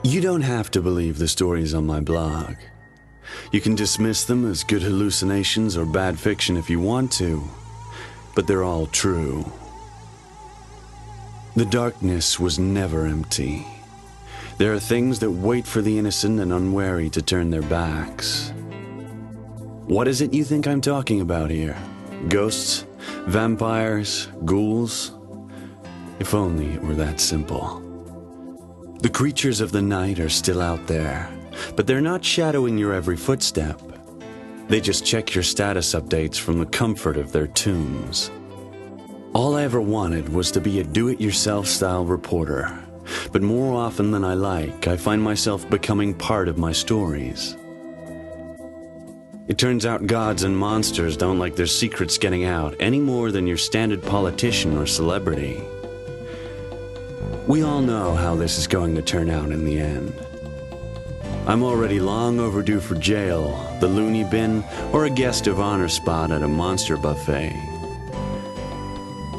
You don't have to believe the stories on my blog. You can dismiss them as good hallucinations or bad fiction if you want to, but they're all true. The darkness was never empty. There are things that wait for the innocent and unwary to turn their backs. What is it you think I'm talking about here? Ghosts? Vampires? Ghouls? If only it were that simple. The creatures of the night are still out there, but they're not shadowing your every footstep. They just check your status updates from the comfort of their tombs. All I ever wanted was to be a do-it-yourself style reporter, but more often than I like, I find myself becoming part of my stories. It turns out gods and monsters don't like their secrets getting out any more than your standard politician or celebrity. We all know how this is going to turn out in the end. I'm already long overdue for jail, the loony bin, or a guest of honor spot at a monster buffet.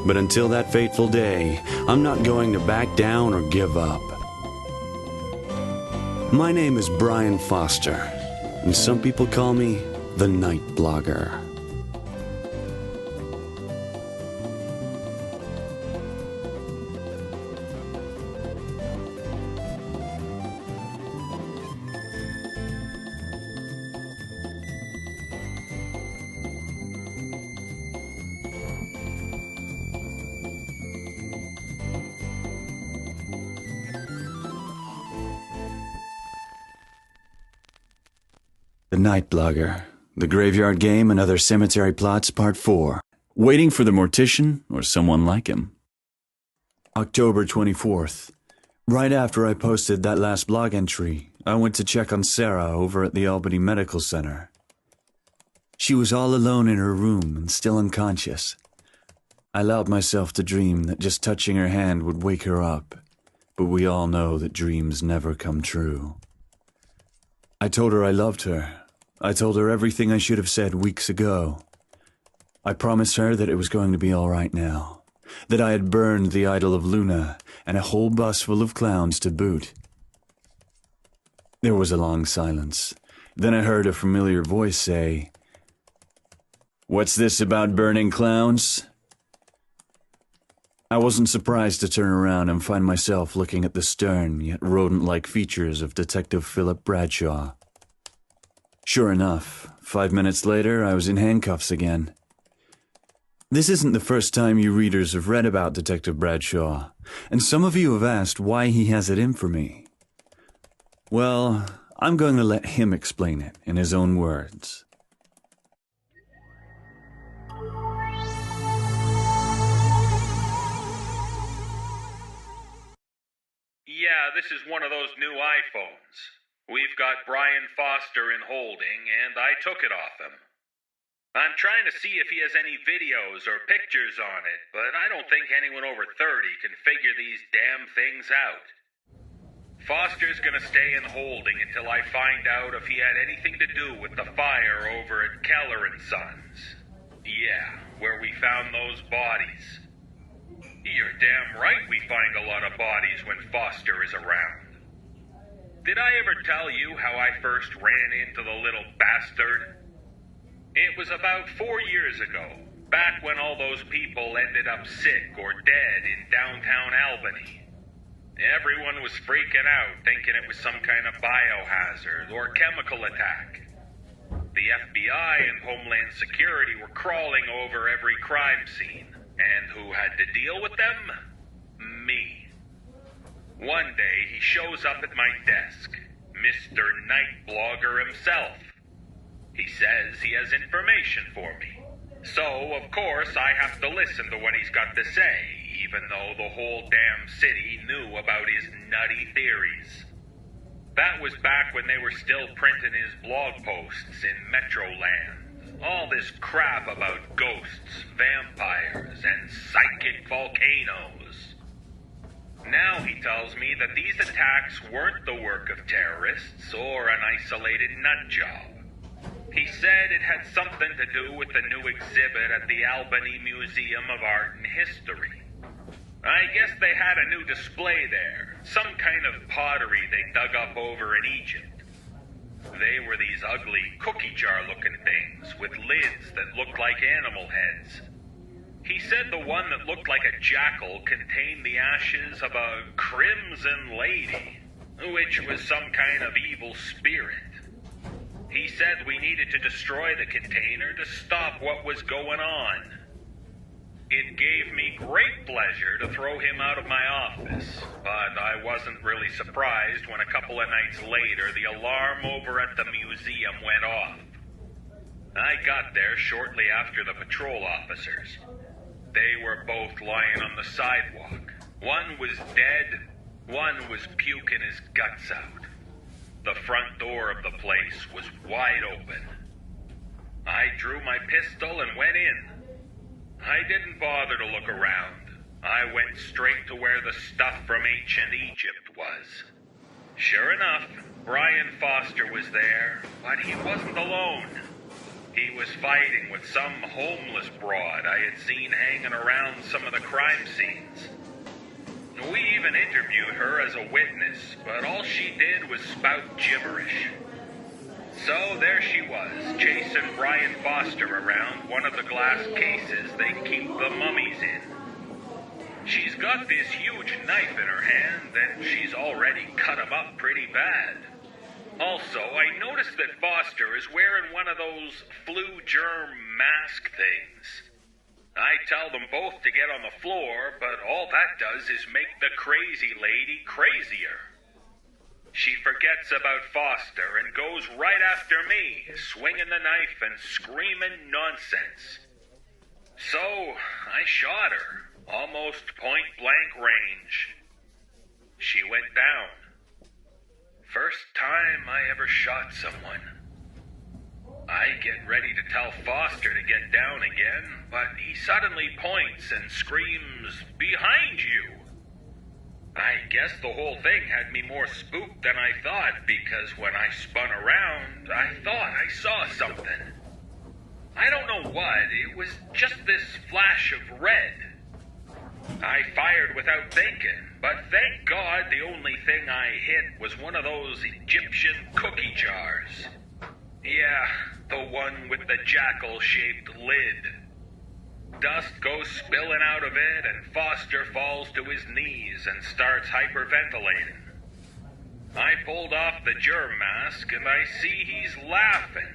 But until that fateful day, I'm not going to back down or give up. My name is Brian Foster, and some people call me the Night Blogger. The Night Blogger, The Graveyard Game and Other Cemetery Plots, Part 4. Waiting for the mortician or someone like him. October 24th. Right after I posted that last blog entry, I went to check on Sarah over at the Albany Medical Center. She was all alone in her room and still unconscious. I allowed myself to dream that just touching her hand would wake her up, but we all know that dreams never come true. I told her I loved her. I told her everything I should have said weeks ago. I promised her that it was going to be all right now, that I had burned the idol of Luna and a whole bus full of clowns to boot. There was a long silence. Then I heard a familiar voice say, "What's this about burning clowns?" I wasn't surprised to turn around and find myself looking at the stern yet rodent-like features of Detective Philip Bradshaw. Sure enough, 5 minutes later, I was in handcuffs again. This isn't the first time you readers have read about Detective Bradshaw, and some of you have asked why he has it in for me. Well, I'm going to let him explain it in his own words. Yeah, this is one of those new iPhones. We've got Brian Foster in holding, and I took it off him. I'm trying to see if he has any videos or pictures on it, but I don't think anyone over 30 can figure these damn things out. Foster's gonna stay in holding until I find out if he had anything to do with the fire over at Keller & Sons. Yeah, where we found those bodies. You're damn right we find a lot of bodies when Foster is around. Did I ever tell you how I first ran into the little bastard? It was about 4 years ago, back when all those people ended up sick or dead in downtown Albany. Everyone was freaking out, thinking it was some kind of biohazard or chemical attack. The FBI and Homeland Security were crawling over every crime scene. And who had to deal with them? Me. One day, he shows up at my desk, Mr. Night Blogger himself. He says he has information for me. So, of course, I have to listen to what he's got to say, even though the whole damn city knew about his nutty theories. That was back when they were still printing his blog posts in Metroland. All this crap about ghosts, vampires, and psychic volcanoes. Now he tells me that these attacks weren't the work of terrorists or an isolated nut job. He said it had something to do with the new exhibit at the Albany Museum of Art and History. I guess they had a new display there, some kind of pottery they dug up over in Egypt. They were these ugly cookie jar-looking things with lids that looked like animal heads. He said the one that looked like a jackal contained the ashes of a crimson lady, which was some kind of evil spirit. He said we needed to destroy the container to stop what was going on. It gave me great pleasure to throw him out of my office, but I wasn't really surprised when a couple of nights later the alarm over at the museum went off. I got there shortly after the patrol officers. They were both lying on the sidewalk. One was dead, one was puking his guts out. The front door of the place was wide open. I drew my pistol and went in. I didn't bother to look around. I went straight to where the stuff from ancient Egypt was. Sure enough, Brian Foster was there, but he wasn't alone. He was fighting with some homeless broad I had seen hanging around some of the crime scenes. We even interviewed her as a witness, but all she did was spout gibberish. So there she was, chasing Brian Foster around one of the glass cases they keep the mummies in. She's got this huge knife in her hand, and she's already cut him up pretty bad. Also, I noticed that Foster is wearing one of those flu germ mask things. I tell them both to get on the floor, but all that does is make the crazy lady crazier. She forgets about Foster and goes right after me, swinging the knife and screaming nonsense. So, I shot her, almost point-blank range. She went down. First time I ever shot someone. I get ready to tell Foster to get down again, but he suddenly points and screams, "Behind you!" I guess the whole thing had me more spooked than I thought, because when I spun around, I thought I saw something. I don't know what, it was just this flash of red. I fired without thinking, but thank God the only thing I hit was one of those Egyptian cookie jars. Yeah, the one with the jackal-shaped lid. Dust goes spilling out of it, and Foster falls to his knees and starts hyperventilating. I pulled off the germ mask, and I see he's laughing.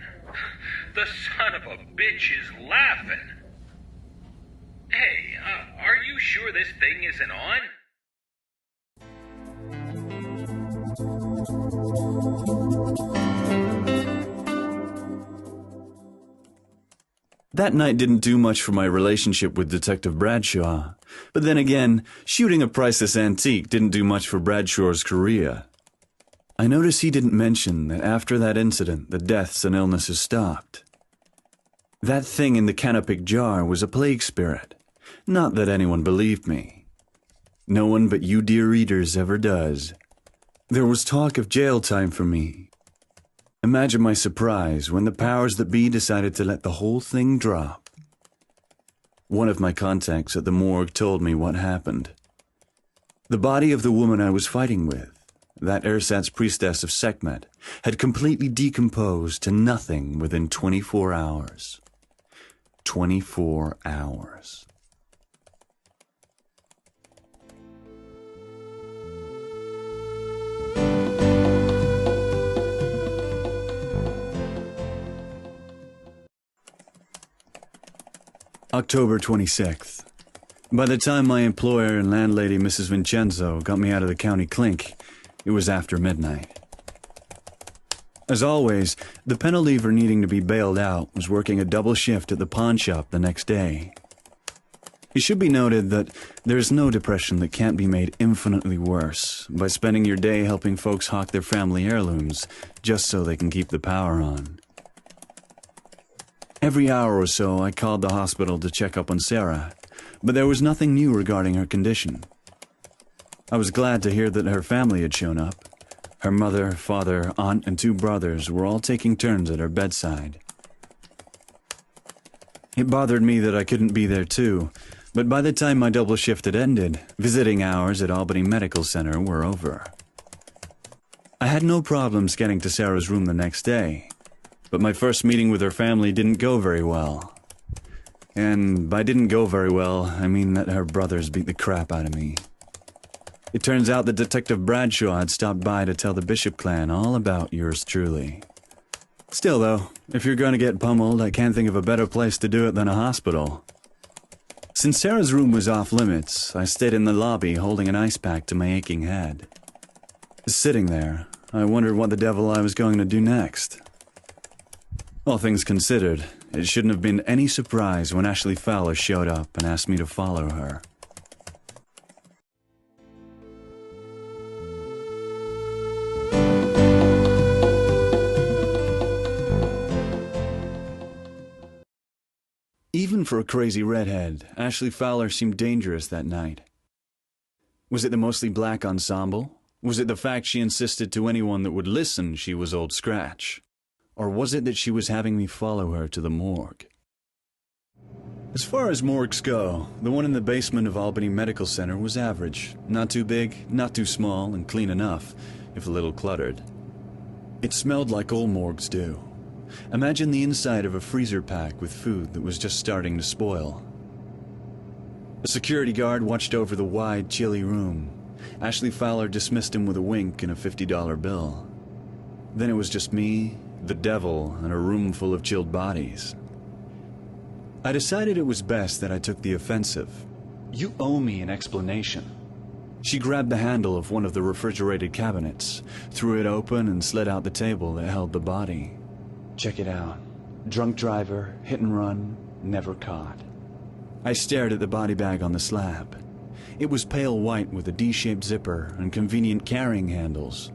The son of a bitch is laughing. Hey, are you sure this thing isn't on? That night didn't do much for my relationship with Detective Bradshaw. But then again, shooting a priceless antique didn't do much for Bradshaw's career. I noticed he didn't mention that after that incident, the deaths and illnesses stopped. That thing in the canopic jar was a plague spirit. Not that anyone believed me. No one but you dear readers ever does. There was talk of jail time for me. Imagine my surprise when the powers that be decided to let the whole thing drop. One of my contacts at the morgue told me what happened. The body of the woman I was fighting with, that ersatz priestess of Sekhmet, had completely decomposed to nothing within 24 hours. 24 hours. October 26th. By the time my employer and landlady, Mrs. Vincenzo, got me out of the county clink, it was after midnight. As always, the penalty for needing to be bailed out was working a double shift at the pawn shop the next day. It should be noted that there is no depression that can't be made infinitely worse by spending your day helping folks hawk their family heirlooms just so they can keep the power on. Every hour or so, I called the hospital to check up on Sarah, but there was nothing new regarding her condition. I was glad to hear that her family had shown up. Her mother, father, aunt, and 2 brothers were all taking turns at her bedside, It bothered me that I couldn't be there too, but by the time my double shift had ended, visiting hours at Albany Medical Center were over. I had no problems getting to Sarah's room the next day, but my first meeting with her family didn't go very well. And by didn't go very well, I mean that her brothers beat the crap out of me. It turns out that Detective Bradshaw had stopped by to tell the Bishop clan all about yours truly. Still though, if you're going to get pummeled, I can't think of a better place to do it than a hospital. Since Sarah's room was off limits, I stayed in the lobby holding an ice pack to my aching head. Sitting there, I wondered what the devil I was going to do next. All things considered, it shouldn't have been any surprise when Ashley Fowler showed up and asked me to follow her. Even for a crazy redhead, Ashley Fowler seemed dangerous that night. Was it the mostly black ensemble? Was it the fact she insisted to anyone that would listen she was Old Scratch? Or was it that she was having me follow her to the morgue? As far as morgues go, the one in the basement of Albany Medical Center was average. Not too big, not too small, and clean enough, if a little cluttered. It smelled like all morgues do. Imagine the inside of a freezer pack with food that was just starting to spoil. A security guard watched over the wide, chilly room. Ashley Fowler dismissed him with a wink and a $50 bill. Then it was just me, the devil, and a room full of chilled bodies. I decided it was best that I took the offensive. You owe me an explanation. She grabbed the handle of one of the refrigerated cabinets, threw it open, and slid out the table that held the body. Check it out. Drunk driver, hit and run, never caught. I stared at the body bag on the slab. It was pale white with a D-shaped zipper and convenient carrying handles.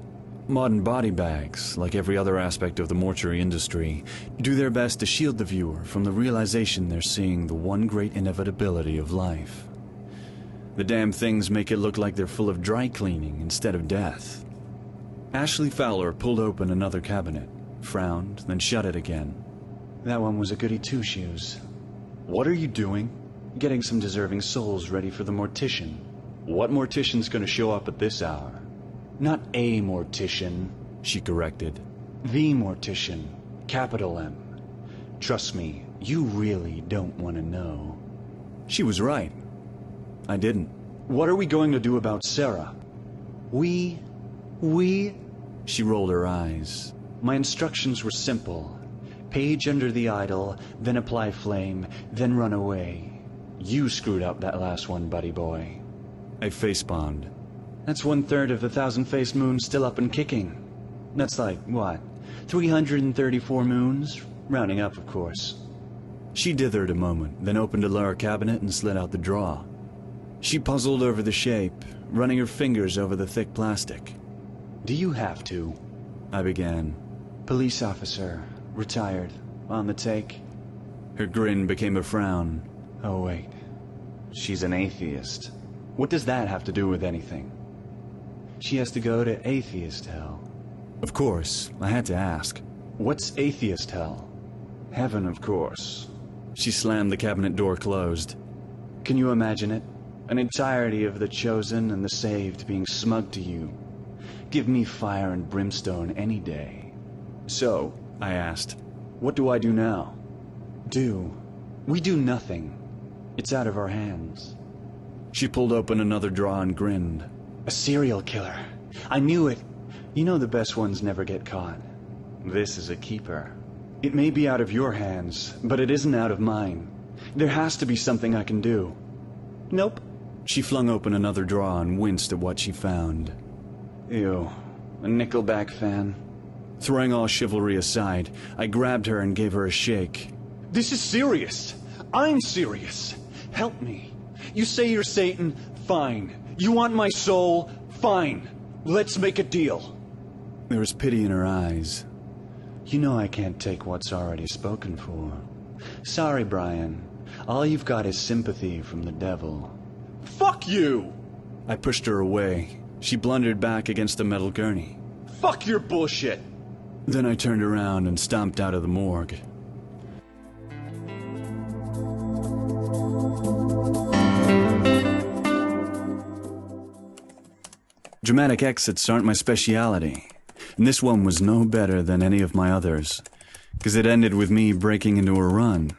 Modern body bags, like every other aspect of the mortuary industry, do their best to shield the viewer from the realization they're seeing the one great inevitability of life. The damn things make it look like they're full of dry cleaning instead of death. Ashley Fowler pulled open another cabinet, frowned, then shut it again. That one was a goody two-shoes. What are you doing? Getting some deserving souls ready for the mortician. What mortician's gonna show up at this hour? Not a mortician, she corrected. The mortician, capital M. Trust me, you really don't want to know. She was right. I didn't. What are we going to do about Sarah? We? She rolled her eyes. My instructions were simple. Page under the idol, then apply flame, then run away. You screwed up that last one, buddy boy. I facepalmed. That's 1/3 of the thousand-faced moon still up and kicking. That's like, what, 334 moons? Rounding up, of course. She dithered a moment, then opened a lower cabinet and slid out the drawer. She puzzled over the shape, running her fingers over the thick plastic. Do you have to? I began. Police officer, retired, on the take. Her grin became a frown. Oh wait, she's an atheist. What does that have to do with anything? She has to go to atheist hell. Of course, I had to ask. What's atheist hell? Heaven, of course. She slammed the cabinet door closed. Can you imagine it? An entirety of the chosen and the saved being smug to you. Give me fire and brimstone any day. So, I asked, what do I do now? Do? We do nothing. It's out of our hands. She pulled open another drawer and grinned. A serial killer. I knew it. You know the best ones never get caught. This is a keeper. It may be out of your hands, but it isn't out of mine. There has to be something I can do. Nope. She flung open another drawer and winced at what she found. Ew. A Nickelback fan. Throwing all chivalry aside, I grabbed her and gave her a shake. This is serious. I'm serious. Help me. You say you're Satan? Fine. You want my soul? Fine. Let's make a deal. There was pity in her eyes. You know I can't take what's already spoken for. Sorry, Brian. All you've got is sympathy from the devil. Fuck you! I pushed her away. She blundered back against the metal gurney. Fuck your bullshit! Then I turned around and stomped out of the morgue. Dramatic exits aren't my speciality, and this one was no better than any of my others, because it ended with me breaking into a run.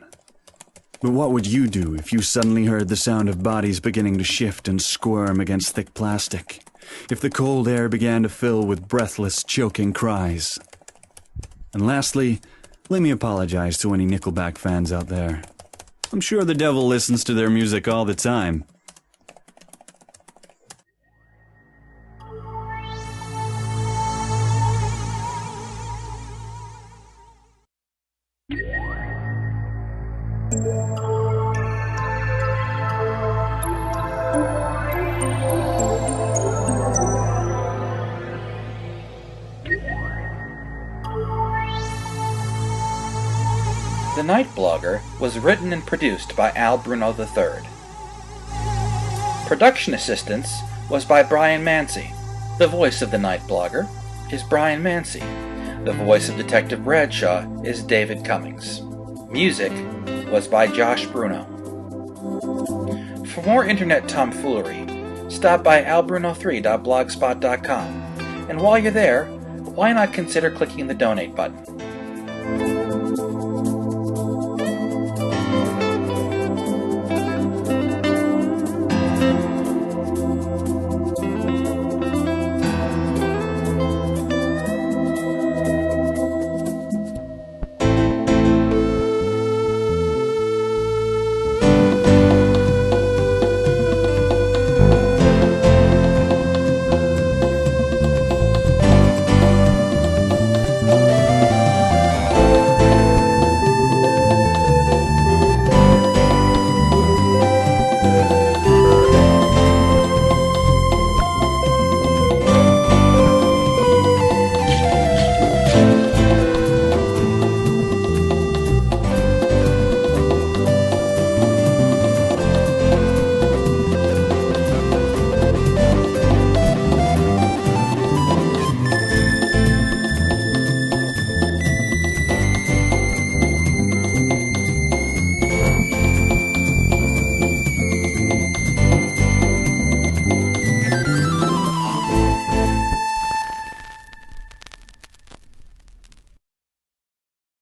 But what would you do if you suddenly heard the sound of bodies beginning to shift and squirm against thick plastic? If the cold air began to fill with breathless, choking cries? And lastly, let me apologize to any Nickelback fans out there. I'm sure the devil listens to their music all the time. The Night Blogger was written and produced by Al Bruno III. Production assistance was by Brian Mancy. The voice of the Night Blogger is Brian Mancy. The voice of Detective Bradshaw is David Cummings. Music was by Josh Bruno. For more internet tomfoolery, stop by albruno3.blogspot.com. And while you're there, why not consider clicking the donate button?